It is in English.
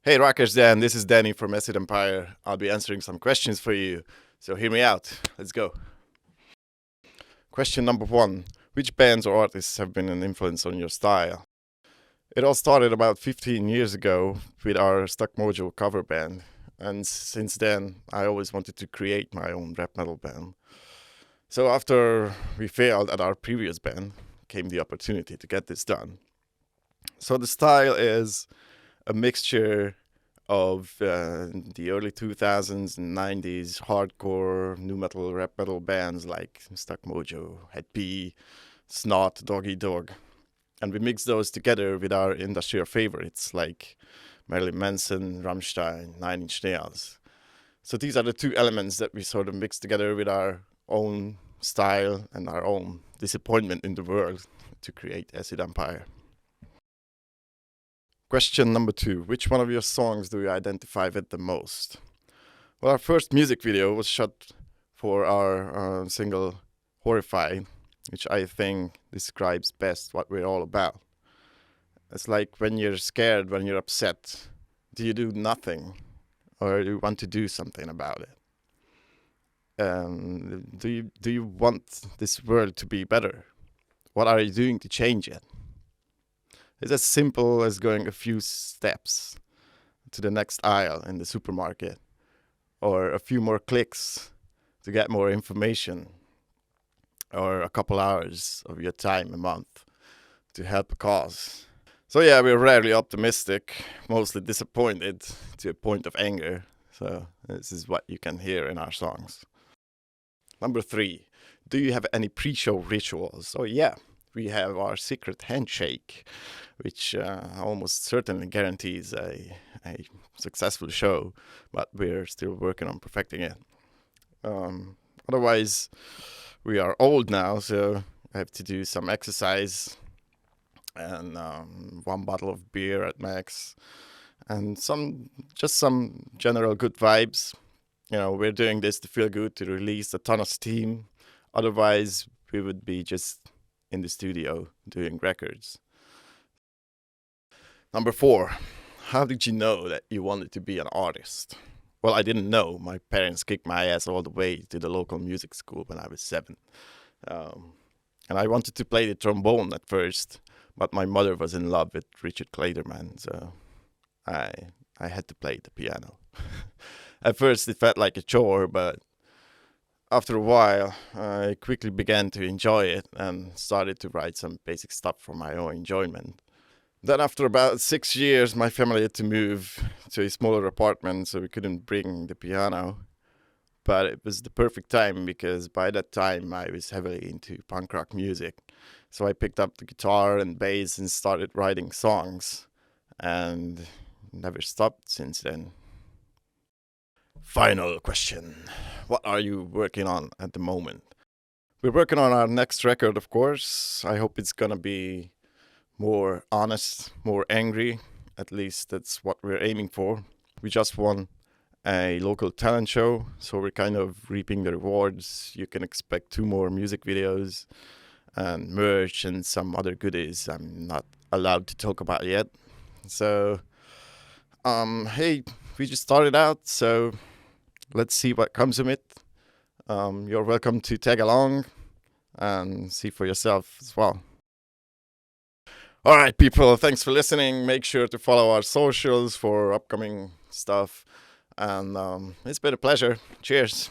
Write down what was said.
Hey Rockers, Dan, this is Danny from Acid Empire. I'll be answering some questions for you, so hear me out. Let's go. Question number one. Which bands or artists have been an influence on your style? It all started about 15 years ago with our Stuck Mojo cover band, and since then I always wanted to create my own rap metal band. So after we failed at our previous band, came the opportunity to get this done. So the style is a mixture of the early 2000s and 90s hardcore nu metal, rap metal bands like Stuck Mojo, Head P, Snot, Doggy Dog. And we mix those together with our industrial favorites like Marilyn Manson, Rammstein, Nine Inch Nails. So these are the two elements that we sort of mix together with our own style and our own disappointment in the world to create Acid Empire. Question number two. Which one of your songs do you identify with the most? Well, our first music video was shot for our single Horrified, which I think describes best what we're all about. It's like when you're scared, when you're upset, do you do nothing or do you want to do something about it? Do you want this world to be better? What are you doing to change it? It's as simple as going a few steps to the next aisle in the supermarket, or a few more clicks to get more information, or a couple hours of your time a month to help a cause. So yeah, we're rarely optimistic, mostly disappointed to a point of anger. So this is what you can hear in our songs. Number three, do you have any pre-show rituals? Oh yeah, we have our secret handshake, which almost certainly guarantees a successful show, but we're still working on perfecting it. Otherwise, we are old now, so I have to do some exercise and one bottle of beer at max, and some general good vibes. You know, we're doing this to feel good, to release a ton of steam. Otherwise, we would be just in the studio doing records. Number four, how did you know that you wanted to be an artist? Well, I didn't know. My parents kicked my ass all the way to the local music school when I was 7. And I wanted to play the trombone at first, but my mother was in love with Richard Clayderman, so I had to play the piano. At first it felt like a chore, but after a while I quickly began to enjoy it and started to write some basic stuff for my own enjoyment. Then after about 6 years, my family had to move to a smaller apartment, so we couldn't bring the piano. But it was the perfect time because by that time I was heavily into punk rock music. So I picked up the guitar and bass and started writing songs, and never stopped since then. Final question. What are you working on at the moment? We're working on our next record, of course. I hope it's gonna be more honest, more angry. At least that's what we're aiming for. We just won a local talent show, so we're kind of reaping the rewards. You can expect 2 more music videos and merch and some other goodies I'm not allowed to talk about yet. So, hey, we just started out, so let's see what comes of it. You're welcome to tag along and see for yourself as well. All right, people, thanks for listening. Make sure to follow our socials for upcoming stuff. And it's been a pleasure. Cheers.